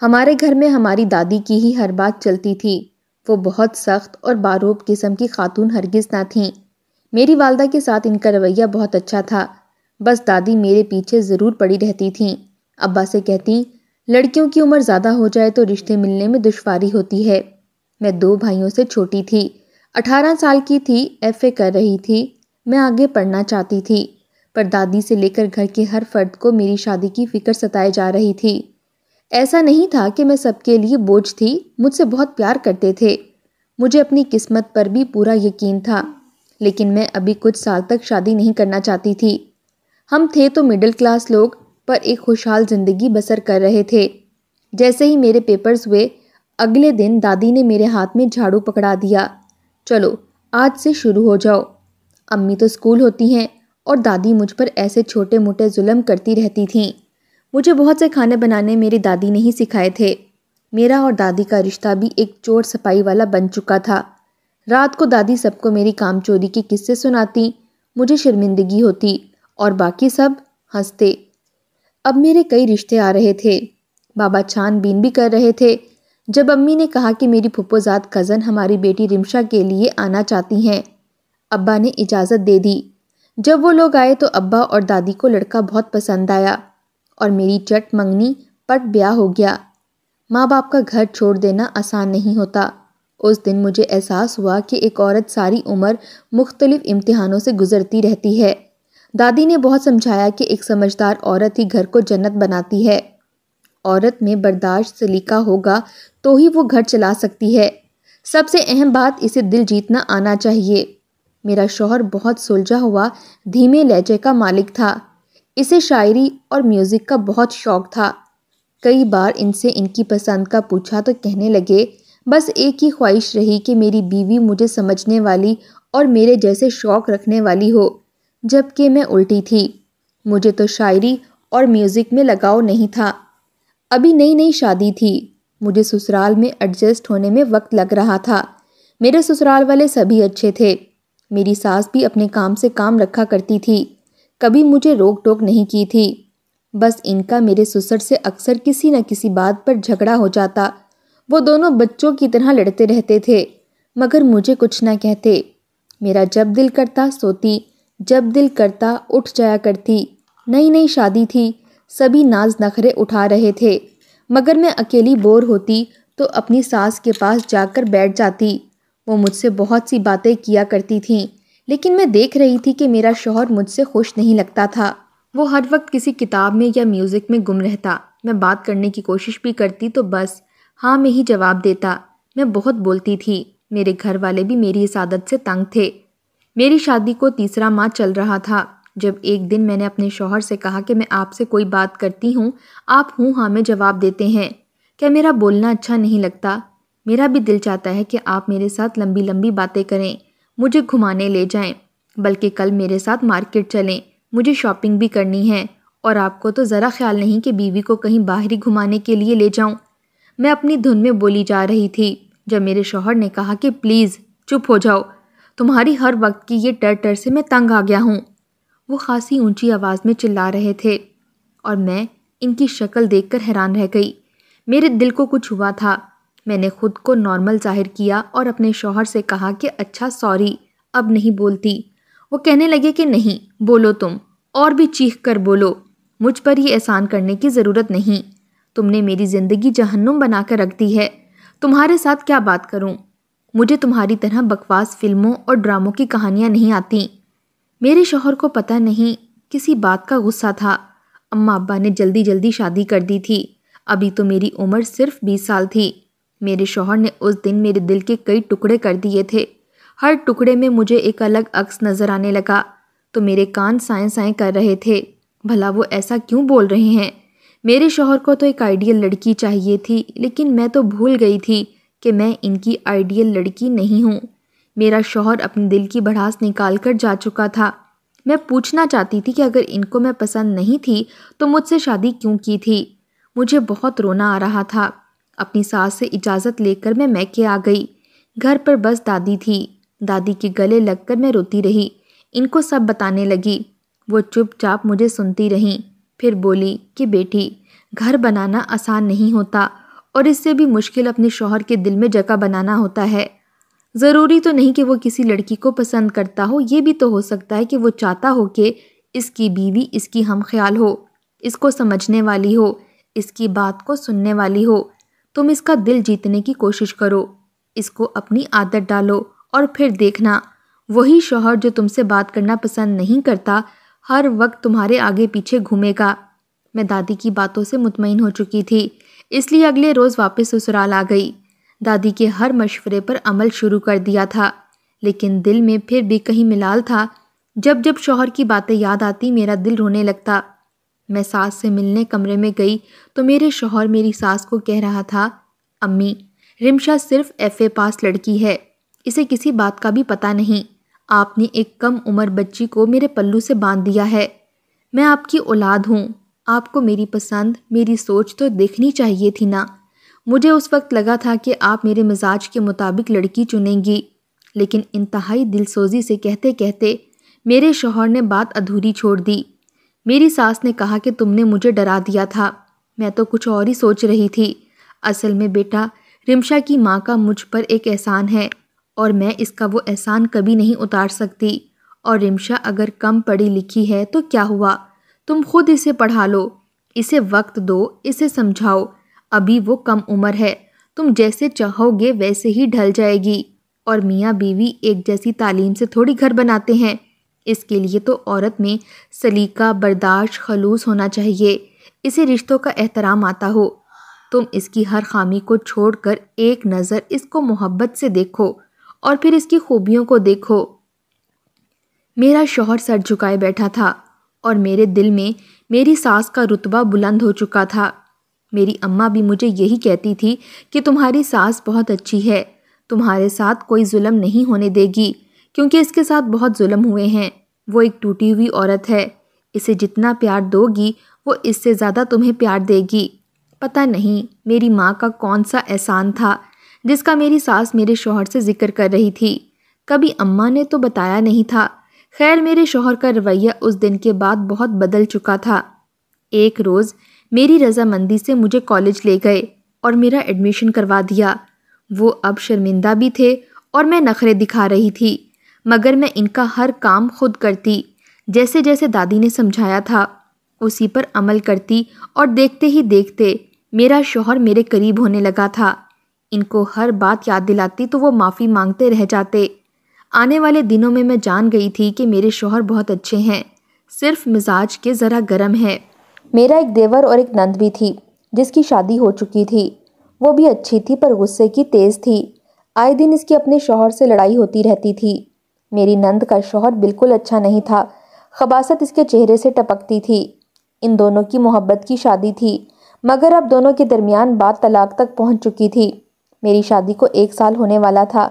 ہمارے گھر میں ہماری دادی کی ہی ہر بات چلتی تھی۔ وہ بہت سخت اور باروب قسم کی خاتون ہرگز نہ تھیں۔ میری والدہ کے ساتھ ان کا رویہ بہت اچھا تھا، بس دادی میرے پیچھے ضرور پڑی رہتی تھیں۔ ابا سے کہتی، لڑکیوں کی عمر زیادہ ہو جائے تو رشتے ملنے میں دشواری ہوتی ہے۔ میں 2 بھائیوں سے چھوٹی تھی، 18 سال کی تھی، FA کر رہی تھی۔ میں آگے پڑھنا چاہتی تھی، پر دادی سے لے کر گھر کے ہر فرد کو میری شادی کی فکر ستائے جا رہی تھی۔ ایسا نہیں تھا کہ میں سب کے لیے بوجھ تھی، مجھ سے بہت پیار کرتے تھے۔ مجھے اپنی قسمت پر بھی پورا یقین تھا، لیکن میں ابھی کچھ سال تک شادی نہیں کرنا چاہتی تھی۔ ہم تھے تو مڈل کلاس لوگ، پر ایک خوشحال زندگی بسر کر رہے تھے۔ جیسے ہی میرے پیپرز ہوئے، اگلے دن دادی نے میرے ہاتھ میں جھاڑو پکڑا دیا، چلو آج سے شروع ہو جاؤ۔ امی تو اسکول ہوتی ہیں اور دادی مجھ پر ایسے چھوٹے موٹے ظلم کرتی رہتی تھیں۔ مجھے بہت سے کھانے بنانے میری دادی نے ہی سکھائے تھے۔ میرا اور دادی کا رشتہ بھی ایک چور سپاہی والا بن چکا تھا۔ رات کو دادی سب کو میری کام چوری کے قصے سناتی، مجھے شرمندگی ہوتی اور باقی سب ہنستے۔ اب میرے کئی رشتے آ رہے تھے، بابا چھان بین بھی کر رہے تھے۔ جب امی نے کہا کہ میری پھپھوزاد کزن ہماری بیٹی رمشا کے لیے آنا چاہتی ہیں، ابا نے اجازت دے دی۔ جب وہ لوگ آئے تو ابا اور دادی کو لڑکا بہت پسند آیا اور میری چٹ منگنی پٹ بیاہ ہو گیا۔ ماں باپ کا گھر چھوڑ دینا آسان نہیں ہوتا۔ اس دن مجھے احساس ہوا کہ ایک عورت ساری عمر مختلف امتحانوں سے گزرتی رہتی ہے۔ دادی نے بہت سمجھایا کہ ایک سمجھدار عورت ہی گھر کو جنت بناتی ہے۔ عورت میں برداشت سلیقہ ہوگا تو ہی وہ گھر چلا سکتی ہے۔ سب سے اہم بات، اسے دل جیتنا آنا چاہیے۔ میرا شوہر بہت سلجھا ہوا دھیمے لہجے کا مالک تھا۔ اسے شاعری اور میوزک کا بہت شوق تھا۔ کئی بار ان سے ان کی پسند کا پوچھا تو کہنے لگے، بس ایک ہی خواہش رہی کہ میری بیوی مجھے سمجھنے والی اور میرے جیسے شوق رکھنے والی ہو، جبکہ میں الٹی تھی۔ مجھے تو شاعری اور میوزک میں لگاؤ نہیں تھا۔ ابھی نئی نئی شادی تھی، مجھے سسرال میں ایڈجسٹ ہونے میں وقت لگ رہا تھا۔ میرے سسرال والے سبھی اچھے تھے۔ میری ساس بھی اپنے کام سے کام رکھا کرتی تھی، کبھی مجھے روک ٹوک نہیں کی تھی۔ بس ان کا میرے سسر سے اکثر کسی نہ کسی بات پر جھگڑا ہو جاتا۔ وہ دونوں بچوں کی طرح لڑتے رہتے تھے، مگر مجھے کچھ نہ کہتے۔ میرا جب دل کرتا سوتی، جب دل کرتا اٹھ جایا کرتی۔ نئی نئی شادی تھی، سبھی ناز نخرے اٹھا رہے تھے، مگر میں اکیلی بور ہوتی تو اپنی ساس کے پاس جا کر بیٹھ جاتی۔ وہ مجھ سے بہت سی باتیں کیا کرتی تھیں، لیکن میں دیکھ رہی تھی کہ میرا شوہر مجھ سے خوش نہیں لگتا تھا۔ وہ ہر وقت کسی کتاب میں یا میوزک میں گم رہتا۔ میں بات کرنے کی کوشش بھی کرتی تو بس ہاں میں ہی جواب دیتا۔ میں بہت بولتی تھی۔ میرے گھر والے بھی میری اس عادت سے تنگ تھے۔ میری شادی کو 3 ماہ چل رہا تھا جب ایک دن میں نے اپنے شوہر سے کہا کہ میں آپ سے کوئی بات کرتی ہوں، آپ ہوں ہاں میں جواب دیتے ہیں، کیا میرا بولنا اچھا نہیں لگتا؟ میرا بھی دل چاہتا ہے کہ آپ میرے ساتھ لمبی لمبی باتیں کریں، مجھے گھمانے لے جائیں، بلکہ کل میرے ساتھ مارکیٹ چلیں، مجھے شاپنگ بھی کرنی ہے، اور آپ کو تو ذرا خیال نہیں کہ بیوی کو کہیں باہری گھمانے کے لیے لے جاؤں۔ میں اپنی دھن میں بولی جا رہی تھی جب میرے شوہر نے کہا کہ پلیز چپ ہو جاؤ، تمہاری ہر وقت کی یہ ٹر ٹر سے میں تنگ آ گیا ہوں۔ وہ خاصی اونچی آواز میں چلا رہے تھے اور میں ان کی شکل دیکھ کر حیران رہ گئی۔ میرے دل کو کچھ ہوا تھا۔ میں نے خود کو نارمل ظاہر کیا اور اپنے شوہر سے کہا کہ اچھا سوری، اب نہیں بولتی۔ وہ کہنے لگے کہ نہیں بولو، تم اور بھی چیخ کر بولو، مجھ پر یہ احسان کرنے کی ضرورت نہیں، تم نے میری زندگی جہنم بنا کر رکھ دی ہے، تمہارے ساتھ کیا بات کروں؟ مجھے تمہاری طرح بکواس فلموں اور ڈراموں کی کہانیاں نہیں آتیں۔ میرے شوہر کو پتہ نہیں کسی بات کا غصہ تھا۔ اماں ابا نے جلدی جلدی شادی کر دی تھی، ابھی تو میری عمر صرف 20 سال تھی۔ میرے شوہر نے اس دن میرے دل کے کئی ٹکڑے کر دیے تھے۔ ہر ٹکڑے میں مجھے ایک الگ عکس نظر آنے لگا تو میرے کان سائیں سائیں کر رہے تھے، بھلا وہ ایسا کیوں بول رہے ہیں؟ میرے شوہر کو تو ایک آئیڈیل لڑکی چاہیے تھی، لیکن میں تو بھول گئی تھی کہ میں ان کی آئیڈیل لڑکی نہیں ہوں۔ میرا شوہر اپنے دل کی بھڑاس نکال کر جا چکا تھا۔ میں پوچھنا چاہتی تھی کہ اگر ان کو میں پسند نہیں تھی تو مجھ سے شادی کیوں کی تھی؟ مجھے بہت رونا آ رہا تھا۔ اپنی ساس سے اجازت لے کر میں میکے آ گئی۔ گھر پر بس دادی تھی۔ دادی کے گلے لگ کر میں روتی رہی، ان کو سب بتانے لگی۔ وہ چپ چاپ مجھے سنتی رہیں، پھر بولی کہ بیٹی، گھر بنانا آسان نہیں ہوتا اور اس سے بھی مشکل اپنے شوہر کے دل میں جگہ بنانا ہوتا ہے۔ ضروری تو نہیں کہ وہ کسی لڑکی کو پسند کرتا ہو، یہ بھی تو ہو سکتا ہے کہ وہ چاہتا ہو کہ اس کی بیوی اس کی ہم خیال ہو، اس کو سمجھنے والی ہو، اس کی بات کو سننے والی ہو۔ تم اس کا دل جیتنے کی کوشش کرو، اس کو اپنی عادت ڈالو، اور پھر دیکھنا وہی شوہر جو تم سے بات کرنا پسند نہیں کرتا ہر وقت تمہارے آگے پیچھے گھومے گا۔ میں دادی کی باتوں سے مطمئن ہو چکی تھی، اس لیے اگلے روز واپس سسرال آ گئی۔ دادی کے ہر مشورے پر عمل شروع کر دیا تھا، لیکن دل میں پھر بھی کہیں ملال تھا۔ جب جب شوہر کی باتیں یاد آتی میرا دل رونے لگتا۔ میں ساس سے ملنے کمرے میں گئی تو میرے شوہر میری ساس کو کہہ رہا تھا، امی، رمشا صرف FA پاس لڑکی ہے، اسے کسی بات کا بھی پتہ نہیں۔ آپ نے ایک کم عمر بچی کو میرے پلو سے باندھ دیا ہے۔ میں آپ کی اولاد ہوں، آپ کو میری پسند، میری سوچ تو دیکھنی چاہیے تھی نا۔ مجھے اس وقت لگا تھا کہ آپ میرے مزاج کے مطابق لڑکی چنیں گی، لیکن انتہائی دل سوزی سے کہتے کہتے میرے شوہر نے بات ادھوری چھوڑ دی۔ میری ساس نے کہا کہ تم نے مجھے ڈرا دیا تھا، میں تو کچھ اور ہی سوچ رہی تھی۔ اصل میں بیٹا، رمشا کی ماں کا مجھ پر ایک احسان ہے، اور میں اس کا وہ احسان کبھی نہیں اتار سکتی۔ اور رمشا اگر کم پڑھی لکھی ہے تو کیا ہوا، تم خود اسے پڑھا لو، اسے وقت دو، اسے سمجھاؤ، ابھی وہ کم عمر ہے، تم جیسے چاہو گے ویسے ہی ڈھل جائے گی۔ اور میاں بیوی ایک جیسی تعلیم سے تھوڑی گھر بناتے ہیں، اس کے لیے تو عورت میں سلیقہ، برداشت، خلوص ہونا چاہیے، اسے رشتوں کا احترام آتا ہو۔ تم اس کی ہر خامی کو چھوڑ کر ایک نظر اس کو محبت سے دیکھو، اور پھر اس کی خوبیوں کو دیکھو۔ میرا شوہر سر جھکائے بیٹھا تھا، اور میرے دل میں میری ساس کا رتبہ بلند ہو چکا تھا۔ میری اماں بھی مجھے یہی کہتی تھی کہ تمہاری ساس بہت اچھی ہے، تمہارے ساتھ کوئی ظلم نہیں ہونے دے گی، کیونکہ اس کے ساتھ بہت ظلم ہوئے ہیں، وہ ایک ٹوٹی ہوئی عورت ہے، اسے جتنا پیار دو گی وہ اس سے زیادہ تمہیں پیار دے گی۔ پتہ نہیں میری ماں کا کون سا احسان تھا جس کا میری ساس میرے شوہر سے ذکر کر رہی تھی، کبھی اماں نے تو بتایا نہیں تھا۔ خیر، میرے شوہر کا رویہ اس دن کے بعد بہت بدل چکا تھا۔ ایک روز میری رضامندی سے مجھے کالج لے گئے اور میرا ایڈمیشن کروا دیا۔ وہ اب شرمندہ بھی تھے اور میں نخرے دکھا رہی تھی، مگر میں ان کا ہر کام خود کرتی، جیسے جیسے دادی نے سمجھایا تھا اسی پر عمل کرتی، اور دیکھتے ہی دیکھتے میرا شوہر میرے قریب ہونے لگا تھا۔ ان کو ہر بات یاد دلاتی تو وہ معافی مانگتے رہ جاتے۔ آنے والے دنوں میں جان گئی تھی کہ میرے شوہر بہت اچھے ہیں، صرف مزاج کے ذرا گرم ہے۔ میرا ایک دیور اور ایک نند بھی تھی جس کی شادی ہو چکی تھی، وہ بھی اچھی تھی پر غصے کی تیز تھی، آئے دن اس کی اپنے شوہر سے لڑائی ہوتی رہتی تھی۔ میری نند کا شوہر بالکل اچھا نہیں تھا، خباثت اس کے چہرے سے ٹپکتی تھی۔ ان دونوں کی محبت کی شادی تھی، مگر اب دونوں کے درمیان بات طلاق تک پہنچ چکی تھی۔ میری شادی کو 1 سال ہونے والا تھا۔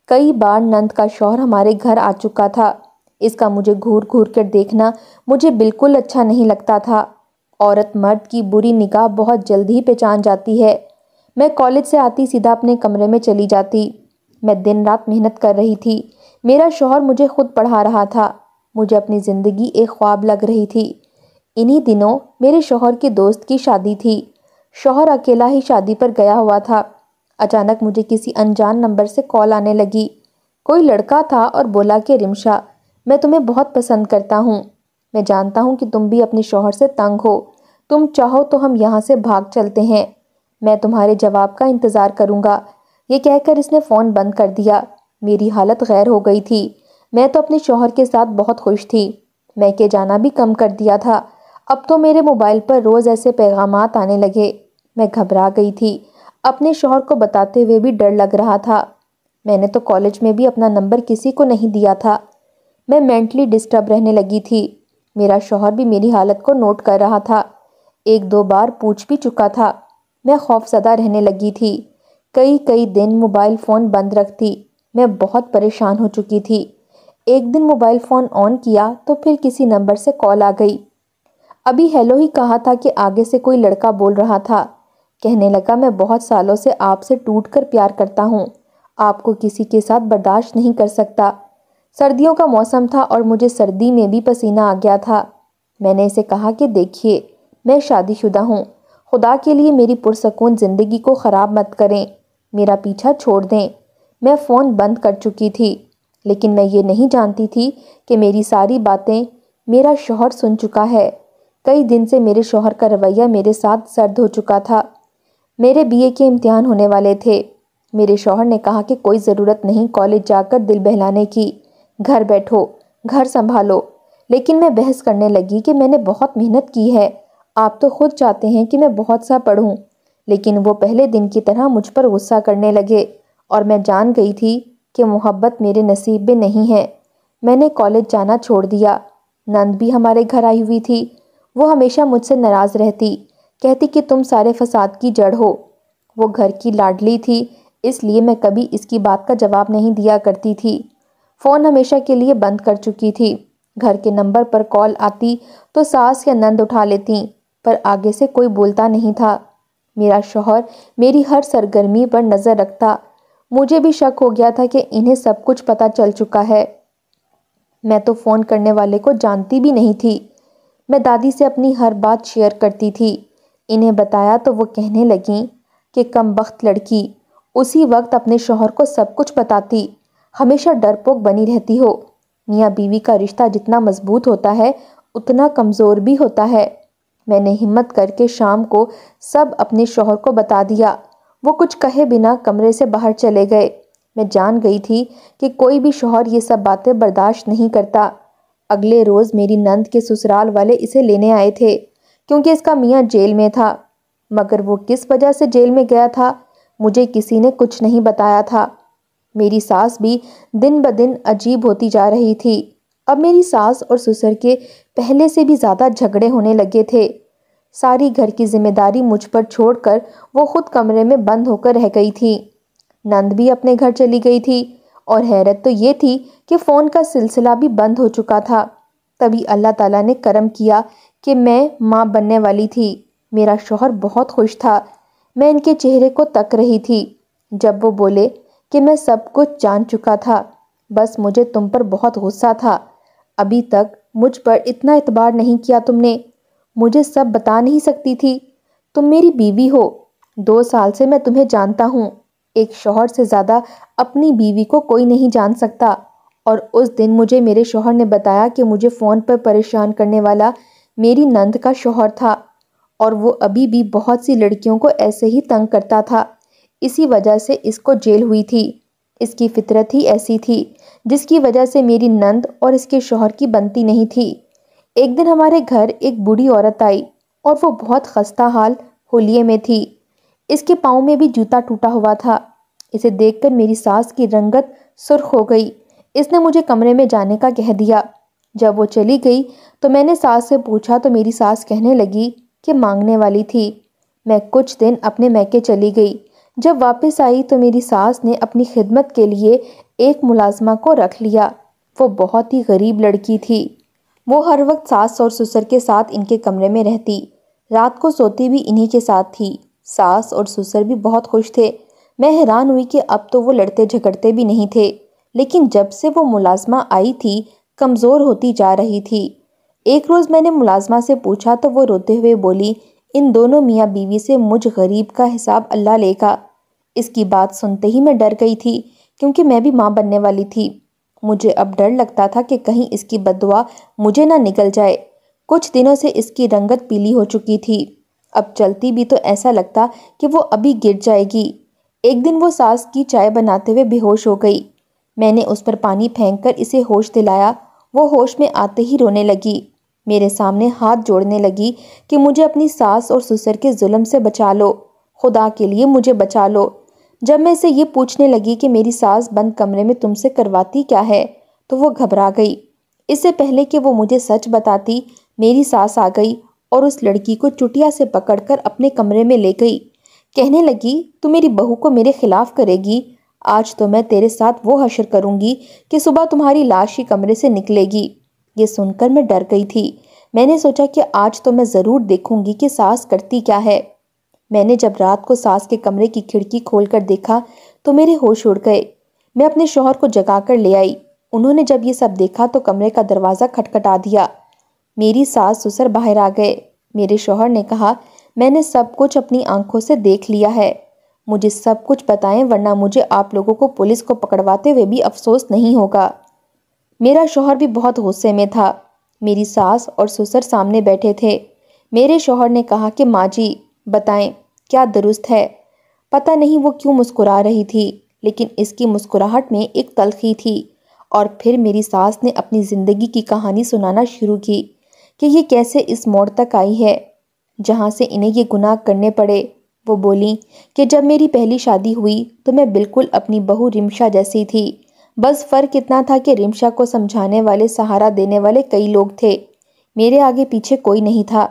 کئی بار نند کا شوہر ہمارے گھر آ چکا تھا، اس کا مجھے گھور گھور کر دیکھنا مجھے بالکل اچھا نہیں لگتا تھا۔ عورت مرد کی بری نگاہ بہت جلد ہی پہچان جاتی ہے۔ میں کالج سے آتی سیدھا اپنے کمرے میں چلی جاتی۔ میں دن رات محنت کر رہی تھی، میرا شوہر مجھے خود پڑھا رہا تھا، مجھے اپنی زندگی ایک خواب لگ رہی تھی۔ انہی دنوں میرے شوہر کی دوست کی شادی تھی، شوہر اکیلا ہی شادی پر گیا ہوا تھا۔ اچانک مجھے کسی انجان نمبر سے کال آنے لگی، کوئی لڑکا تھا اور بولا کہ رمشا، میں تمہیں بہت پسند کرتا ہوں، میں جانتا ہوں کہ تم بھی اپنے شوہر سے تنگ ہو، تم چاہو تو ہم یہاں سے بھاگ چلتے ہیں، میں تمہارے جواب کا انتظار کروں گا۔ یہ کہہ کر اس نے فون بند کر دیا۔ میری حالت غیر ہو گئی تھی، میں تو اپنے شوہر کے ساتھ بہت خوش تھی، میں کہ جانا بھی کم کر دیا تھا۔ اب تو میرے موبائل پر روز ایسے پیغامات آنے لگے، میں گھبرا گئی تھی، اپنے شوہر کو بتاتے ہوئے بھی ڈر لگ رہا تھا۔ میں نے تو کالج میں بھی اپنا نمبر کسی کو نہیں دیا تھا۔ میں مینٹلی ڈسٹرب رہنے لگی تھی۔ میرا شوہر بھی میری حالت کو نوٹ کر رہا تھا، 1-2 بار پوچھ بھی چکا تھا۔ میں خوف زدہ رہنے لگی تھی، کئی دن موبائل فون بند رکھتی، میں بہت پریشان ہو چکی تھی۔ ایک دن موبائل فون آن کیا تو پھر کسی نمبر سے کال آ گئی۔ ابھی ہیلو ہی کہا تھا کہ آگے سے کوئی لڑکا بول رہا تھا، کہنے لگا میں بہت سالوں سے آپ سے ٹوٹ کر پیار کرتا ہوں، آپ کو کسی کے ساتھ برداشت نہیں کر سکتا۔ سردیوں کا موسم تھا اور مجھے سردی میں بھی پسینہ آ گیا تھا۔ میں نے اسے کہا کہ دیکھیے، میں شادی شدہ ہوں، خدا کے لیے میری پرسکون زندگی کو خراب مت کریں، میرا پیچھا چھوڑ دیں۔ میں فون بند کر چکی تھی، لیکن میں یہ نہیں جانتی تھی کہ میری ساری باتیں میرا شوہر سن چکا ہے۔ کئی دن سے میرے شوہر کا رویہ میرے ساتھ سرد ہو چکا تھا۔ میرے BA کے امتحان ہونے والے تھے۔ میرے شوہر نے کہا کہ کوئی ضرورت نہیں کالج جا کر دل بہلانے کی، گھر بیٹھو، گھر سنبھالو۔ لیکن میں بحث کرنے لگی کہ میں نے بہت محنت کی ہے، آپ تو خود چاہتے ہیں کہ میں بہت سا پڑھوں۔ لیکن وہ پہلے دن کی طرح مجھ پر غصہ کرنے لگے اور میں جان گئی تھی کہ محبت میرے نصیب میں نہیں ہے۔ میں نے کالج جانا چھوڑ دیا۔ نند بھی ہمارے گھر آئی ہوئی تھی۔ وہ ہمیشہ مجھ سے ناراض رہتی، کہتی کہ تم سارے فساد کی جڑ ہو۔ وہ گھر کی لاڈلی تھی، اس لیے میں کبھی اس کی بات کا جواب نہیں دیا کرتی تھی۔ فون ہمیشہ کے لیے بند کر چکی تھی۔ گھر کے نمبر پر کال آتی تو ساس یا نند اٹھا لیتی، پر آگے سے کوئی بولتا نہیں تھا۔ میرا شوہر میری ہر سرگرمی پر نظر رکھتا۔ مجھے بھی شک ہو گیا تھا کہ انہیں سب کچھ پتہ چل چکا ہے۔ میں تو فون کرنے والے کو جانتی بھی نہیں تھی۔ میں دادی سے اپنی ہر بات شیئر کرتی تھی۔ انہیں بتایا تو وہ کہنے لگیں کہ کم بخت لڑکی، اسی وقت اپنے شوہر کو سب کچھ بتاتی، ہمیشہ ڈرپوک بنی رہتی ہو۔ میاں بیوی کا رشتہ جتنا مضبوط ہوتا ہے اتنا کمزور بھی ہوتا ہے۔ میں نے ہمت کر کے شام کو سب اپنے شوہر کو بتا دیا۔ وہ کچھ کہے بنا کمرے سے باہر چلے گئے۔ میں جان گئی تھی کہ کوئی بھی شوہر یہ سب باتیں برداشت نہیں کرتا۔ اگلے روز میری نند کے سسرال والے اسے لینے آئے تھے، کیونکہ اس کا میاں جیل میں تھا۔ مگر وہ کس وجہ سے جیل میں گیا تھا مجھے کسی نے کچھ نہیں بتایا تھا۔ میری ساس بھی دن بدن عجیب ہوتی جا رہی تھی۔ اب میری ساس اور سسر کے پہلے سے بھی زیادہ جھگڑے ہونے لگے تھے۔ ساری گھر کی ذمہ داری مجھ پر چھوڑ کر وہ خود کمرے میں بند ہو کر رہ گئی تھی۔ نند بھی اپنے گھر چلی گئی تھی، اور حیرت تو یہ تھی کہ فون کا سلسلہ بھی بند ہو چکا تھا۔ تبھی اللہ تعالیٰ نے کرم کیا کہ میں ماں بننے والی تھی۔ میرا شوہر بہت خوش تھا۔ میں ان کے چہرے کو تک رہی تھی جب وہ بولے کہ میں سب کچھ جان چکا تھا، بس مجھے تم پر بہت غصہ تھا۔ ابھی تک مجھ پر اتنا اعتبار نہیں کیا تم نے، مجھے سب بتا نہیں سکتی تھی؟ تم میری بیوی ہو، 2 سال سے میں تمہیں جانتا ہوں۔ ایک شوہر سے زیادہ اپنی بیوی کو کوئی نہیں جان سکتا۔ اور اس دن مجھے میرے شوہر نے بتایا کہ مجھے فون پر پریشان کرنے والا میری نند کا شوہر تھا، اور وہ ابھی بھی بہت سی لڑکیوں کو ایسے ہی تنگ کرتا تھا۔ اسی وجہ سے اس کو جیل ہوئی تھی۔ اس کی فطرت ہی ایسی تھی جس کی وجہ سے میری نند اور اس کے شوہر کی بنتی نہیں تھی۔ ایک دن ہمارے گھر ایک بوڑھی عورت آئی، اور وہ بہت خستہ حال ہولیے میں تھی۔ اس کے پاؤں میں بھی جوتا ٹوٹا ہوا تھا۔ اسے دیکھ کر میری ساس کی رنگت سرخ ہو گئی۔ اس نے مجھے کمرے میں جانے کا کہہ دیا۔ جب وہ چلی گئی تو میں نے ساس سے پوچھا تو میری ساس کہنے لگی کہ مانگنے والی تھی۔ میں کچھ دن اپنے میکے چلی گئی۔ جب واپس آئی تو میری ساس نے اپنی خدمت کے لیے ایک ملازمہ کو رکھ لیا۔ وہ بہت ہی غریب لڑکی تھی۔ وہ ہر وقت ساس اور سسر کے ساتھ ان کے کمرے میں رہتی، رات کو سوتی بھی انہی کے ساتھ تھی۔ ساس اور سسر بھی بہت خوش تھے۔ میں حیران ہوئی کہ اب تو وہ لڑتے جھگڑتے بھی نہیں تھے، لیکن جب سے وہ ملازمہ آئی تھی کمزور ہوتی جا رہی تھی۔ ایک روز میں نے ملازمہ سے پوچھا تو وہ روتے ہوئے بولی، ان دونوں میاں بیوی سے مجھ غریب کا حساب اللہ لے گا۔ اس کی بات سنتے ہی میں ڈر گئی تھی، کیونکہ میں بھی ماں بننے والی تھی۔ مجھے اب ڈر لگتا تھا کہ کہیں اس کی بد دعا مجھے نہ نکل جائے۔ کچھ دنوں سے اس کی رنگت پیلی ہو چکی تھی۔ اب چلتی بھی تو ایسا لگتا کہ وہ ابھی گر جائے گی۔ ایک دن وہ ساس کی چائے بناتے ہوئے بے ہوش ہو گئی۔ میں نے اس پر پانی پھینک کر اسے ہوش دلایا۔ وہ ہوش میں آتے ہی رونے لگی۔ میرے سامنے ہاتھ جوڑنے لگی کہ مجھے اپنی ساس اور سسر کے ظلم سے بچا لو، خدا کے لیے مجھے بچا لو۔ جب میں اسے یہ پوچھنے لگی کہ میری ساس بند کمرے میں تم سے کرواتی کیا ہے تو وہ گھبرا گئی۔ اس سے پہلے کہ وہ مجھے سچ بتاتی میری ساس آ گئی اور اس لڑکی کو چٹیا سے پکڑ کر اپنے کمرے میں لے گئی۔ کہنے لگی، تو میری بہو کو میرے خلاف کرے گی؟ آج تو میں تیرے ساتھ وہ حشر کروں گی کہ صبح تمہاری لاش ہی کمرے سے نکلے گی۔ یہ سن کر میں ڈر گئی تھی۔ میں نے سوچا کہ آج تو میں ضرور دیکھوں گی کہ ساس کرتی کیا ہے۔ میں نے جب رات کو ساس کے کمرے کی کھڑکی کھول کر دیکھا تو میرے ہوش اڑ گئے۔ میں اپنے شوہر کو جگا کر لے آئی۔ انہوں نے جب یہ سب دیکھا تو کمرے کا دروازہ کھٹکھٹا دیا۔ میری ساس سسر باہر آ گئے۔ میرے شوہر نے کہا، میں نے سب کچھ اپنی آنکھوں سے دیکھ لیا ہے۔ مجھے سب کچھ بتائیں ورنہ مجھے آپ لوگوں کو پولیس کو پکڑواتے ہوئے بھی افسوس نہیں ہوگا۔ میرا شوہر بھی بہت غصے میں تھا۔ میری ساس اور سسر سامنے بیٹھے تھے۔ میرے شوہر نے کہا کہ ماں جی بتائیں کیا درست ہے۔ پتہ نہیں وہ کیوں مسکرا رہی تھی، لیکن اس کی مسکراہٹ میں ایک تلخی تھی۔ اور پھر میری ساس نے اپنی زندگی کی کہانی سنانا شروع کی کہ یہ کیسے اس موڑ تک آئی ہے جہاں سے انہیں یہ گناہ کرنے پڑے۔ وہ بولیں کہ جب میری پہلی شادی ہوئی تو میں بالکل اپنی بہو رمشا جیسی تھی، بس فرق اتنا تھا کہ رمشا کو سمجھانے والے، سہارا دینے والے کئی لوگ تھے، میرے آگے پیچھے کوئی نہیں تھا۔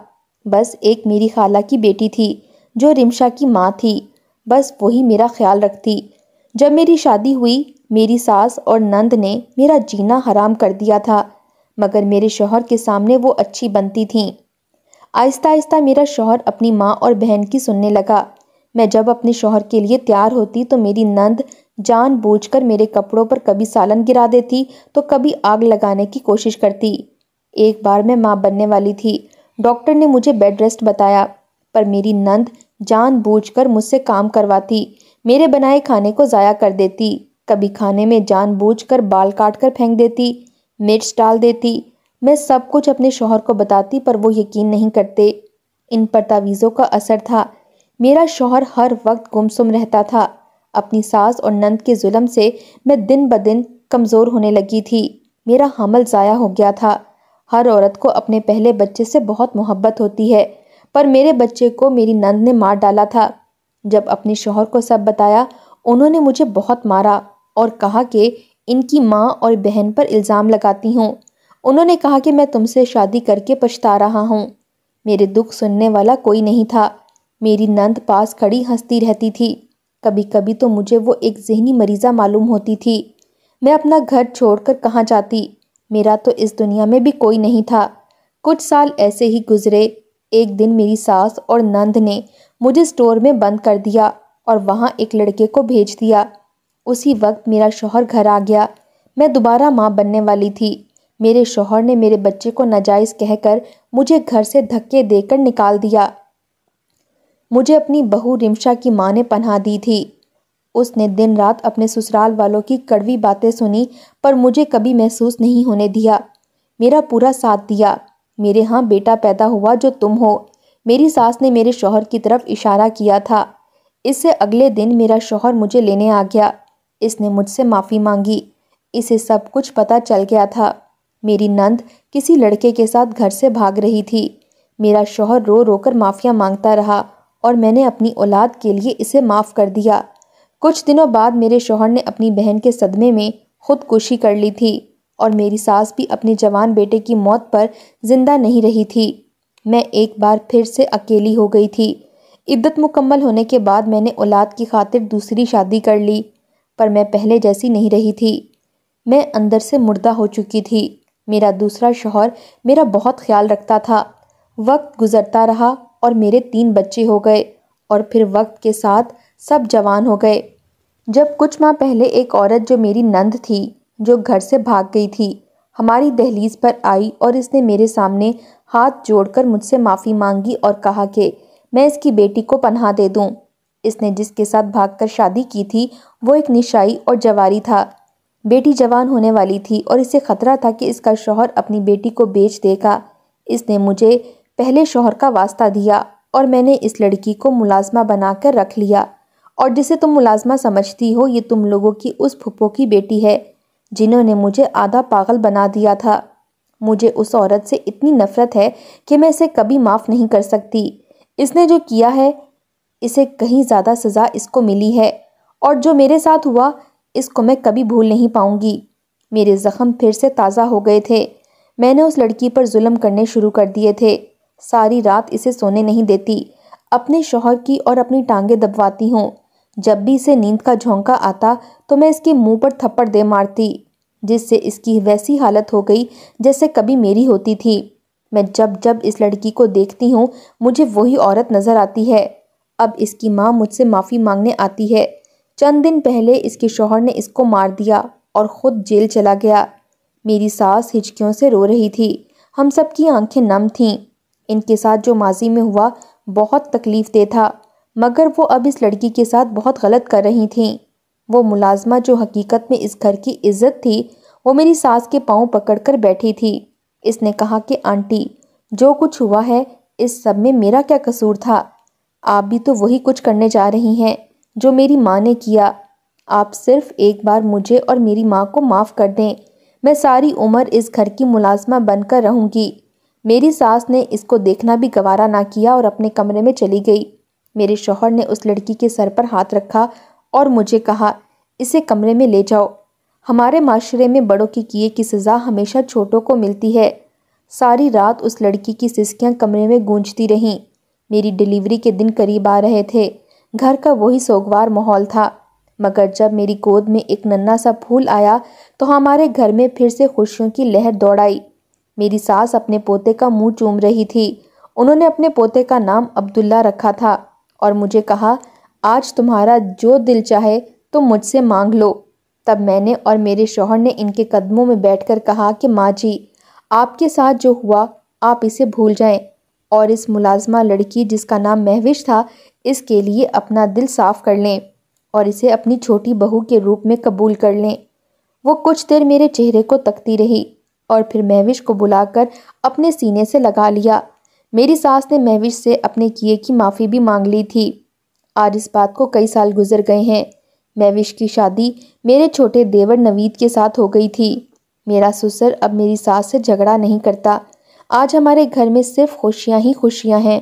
بس ایک میری خالہ کی بیٹی تھی جو رمشا کی ماں تھی، بس وہی میرا خیال رکھتی۔ جب میری شادی ہوئی میری ساس اور نند نے میرا جینا حرام کر دیا تھا، مگر میرے شوہر کے سامنے وہ اچھی بنتی تھیں۔ آہستہ آہستہ میرا شوہر اپنی ماں اور بہن کی سننے لگا۔ میں جب اپنے شوہر کے لیے تیار ہوتی تو میری نند جان بوجھ کر میرے کپڑوں پر کبھی سالن گرا دیتی تو کبھی آگ لگانے کی کوشش کرتی۔ ایک بار میں ماں بننے والی تھی، ڈاکٹر نے مجھے بیڈ ریسٹ بتایا، پر میری نند جان بوجھ کر مجھ سے کام کرواتی، میرے بنائے کھانے کو ضائع کر دیتی، کبھی کھانے میں جان بوجھ کر بال کاٹ کر پھینک دیتی، مرچ ڈال دیتی۔ میں سب کچھ اپنے شوہر کو بتاتی پر وہ یقین نہیں کرتے۔ ان پر تعویذوں کا اثر تھا۔ میرا شوہر ہر وقت گمسم رہتا تھا۔ اپنی ساس اور نند کے ظلم سے میں دن بدن کمزور ہونے لگی تھی۔ میرا حمل ضائع ہو گیا تھا۔ ہر عورت کو اپنے پہلے بچے سے بہت محبت ہوتی ہے، پر میرے بچے کو میری نند نے مار ڈالا تھا۔ جب اپنے شوہر کو سب بتایا، انہوں نے مجھے بہت مارا اور کہا کہ ان کی ماں اور بہن پر الزام لگاتی ہوں۔ انہوں نے کہا کہ میں تم سے شادی کر کے پچھتا رہا ہوں۔ میرے دکھ سننے والا کوئی نہیں تھا۔ میری نند پاس کھڑی ہنستی رہتی تھی۔ کبھی کبھی تو مجھے وہ ایک ذہنی مریضہ معلوم ہوتی تھی۔ میں اپنا گھر چھوڑ کر کہاں جاتی؟ میرا تو اس دنیا میں بھی کوئی نہیں تھا۔ کچھ سال ایسے ہی گزرے۔ ایک دن میری ساس اور نند نے مجھے اسٹور میں بند کر دیا اور وہاں ایک لڑکے کو بھیج دیا۔ اسی وقت میرا شوہر گھر آ گیا۔ میں دوبارہ ماں بننے والی تھی۔ میرے شوہر نے میرے بچے کو ناجائز کہہ کر مجھے گھر سے دھکے دے کر نکال دیا۔ مجھے اپنی بہو رمشا کی ماں نے پناہ دی تھی۔ اس نے دن رات اپنے سسرال والوں کی کڑوی باتیں سنی پر مجھے کبھی محسوس نہیں ہونے دیا، میرا پورا ساتھ دیا۔ میرے ہاں بیٹا پیدا ہوا جو تم ہو۔ میری ساس نے میرے شوہر کی طرف اشارہ کیا تھا۔ اس سے اگلے دن میرا شوہر مجھے لینے آ گیا۔ اس نے مجھ سے معافی مانگی۔ اسے سب کچھ پتہ چل گیا تھا۔ میری نند کسی لڑکے کے ساتھ گھر سے بھاگ رہی تھی۔ میرا شوہر رو رو کر معافیاں مانگتا رہا اور میں نے اپنی اولاد کے لیے اسے معاف کر دیا۔ کچھ دنوں بعد میرے شوہر نے اپنی بہن کے صدمے میں خودکشی کر لی تھی اور میری ساس بھی اپنے جوان بیٹے کی موت پر زندہ نہیں رہی تھی۔ میں ایک بار پھر سے اکیلی ہو گئی تھی۔ عدت مکمل ہونے کے بعد میں نے اولاد کی خاطر دوسری شادی کر لی، پر میں پہلے جیسی نہیں رہی تھی۔ میں اندر سے مردہ ہو چکی تھی۔ میرا دوسرا شوہر میرا بہت خیال رکھتا تھا۔ وقت گزرتا رہا اور میرے 3 بچے ہو گئے اور پھر وقت کے ساتھ سب جوان ہو گئے۔ جب کچھ ماہ پہلے ایک عورت جو میری نند تھی، جو گھر سے بھاگ گئی تھی، ہماری دہلیز پر آئی اور اس نے میرے سامنے ہاتھ جوڑ کر مجھ سے معافی مانگی اور کہا کہ میں اس کی بیٹی کو پناہ دے دوں۔ اس نے جس کے ساتھ بھاگ کر شادی کی تھی وہ ایک نشائی اور جواری تھا۔ بیٹی جوان ہونے والی تھی اور اسے خطرہ تھا کہ اس کا شوہر اپنی بیٹی کو بیچ دے گا۔ اس نے مجھے پہلے شوہر کا واسطہ دیا اور میں نے اس لڑکی کو ملازمہ بنا کر رکھ لیا، اور جسے تم ملازمہ سمجھتی ہو یہ تم لوگوں کی اس پھپھو کی بیٹی ہے جنہوں نے مجھے آدھا پاگل بنا دیا تھا۔ مجھے اس عورت سے اتنی نفرت ہے کہ میں اسے کبھی معاف نہیں کر سکتی۔ اس نے جو کیا ہے اسے کہیں زیادہ سزا اس کو ملی ہے، اور جو میرے ساتھ ہوا اس کو میں کبھی بھول نہیں پاؤں گی۔ میرے زخم پھر سے تازہ ہو گئے تھے۔ میں نے اس لڑکی پر ظلم کرنے شروع کر دیے تھے۔ ساری رات اسے سونے نہیں دیتی، اپنے شوہر کی اور اپنی ٹانگیں دبواتی ہوں۔ جب بھی اسے نیند کا جھونکا آتا تو میں اس کے منہ پر تھپڑ دے مارتی، جس سے اس کی ویسی حالت ہو گئی جیسے کبھی میری ہوتی تھی۔ میں جب جب اس لڑکی کو دیکھتی ہوں مجھے وہی عورت نظر آتی ہے۔ اب اس کی ماں مجھ سے معافی مانگنے آتی ہے۔ چند دن پہلے اس کے شوہر نے اس کو مار دیا اور خود جیل چلا گیا۔ میری ساس ہچکیوں سے رو رہی تھی۔ ہم سب کی آنکھیں نم تھیں۔ ان کے ساتھ جو ماضی میں ہوا بہت تکلیف دہ تھا، مگر وہ اب اس لڑکی کے ساتھ بہت غلط کر رہی تھیں۔ وہ ملازمہ جو حقیقت میں اس گھر کی عزت تھی، وہ میری ساس کے پاؤں پکڑ کر بیٹھی تھی۔ اس نے کہا کہ آنٹی، جو کچھ ہوا ہے اس سب میں میرا کیا قصور تھا؟ آپ بھی تو وہی کچھ کرنے جا رہی ہیں جو میری ماں نے کیا۔ آپ صرف ایک بار مجھے اور میری ماں کو معاف کر دیں، میں ساری عمر اس گھر کی ملازمہ بن کر رہوں گی۔ میری ساس نے اس کو دیکھنا بھی گوارا نہ کیا اور اپنے کمرے میں چلی گئی۔ میرے شوہر نے اس لڑکی کے سر پر ہاتھ رکھا اور مجھے کہا، اسے کمرے میں لے جاؤ۔ ہمارے معاشرے میں بڑوں کے کیے کی سزا ہمیشہ چھوٹوں کو ملتی ہے۔ ساری رات اس لڑکی کی سسکیاں کمرے میں گونجتی رہیں۔ میری ڈیلیوری کے دن قریب آ رہے تھے۔ گھر کا وہی سوگوار ماحول تھا، مگر جب میری گود میں ایک ننھا سا پھول آیا تو ہمارے گھر میں پھر سے خوشیوں کی لہر دوڑ آئی۔ میری ساس اپنے پوتے کا منہ چوم رہی تھی۔ انہوں نے اپنے پوتے کا نام عبداللہ رکھا تھا اور مجھے کہا، آج تمہارا جو دل چاہے تم مجھ سے مانگ لو۔ تب میں نے اور میرے شوہر نے ان کے قدموں میں بیٹھ کر کہا کہ ماں جی، آپ کے ساتھ جو ہوا آپ اسے بھول جائیں اور اس ملازمہ لڑکی جس کا نام مہوش تھا، اس کے لیے اپنا دل صاف کر لیں اور اسے اپنی چھوٹی بہو کے روپ میں قبول کر لیں۔ وہ کچھ دیر میرے چہرے کو تکتی رہی اور پھر مہوش کو بلا کر اپنے سینے سے لگا لیا۔ میری ساس نے مہوش سے اپنے کیے کی معافی بھی مانگ لی تھی۔ آج اس بات کو کئی سال گزر گئے ہیں۔ مہوش کی شادی میرے چھوٹے دیور نوید کے ساتھ ہو گئی تھی۔ میرا سسر اب میری ساس سے جھگڑا نہیں کرتا۔ آج ہمارے گھر میں صرف خوشیاں ہی خوشیاں ہیں۔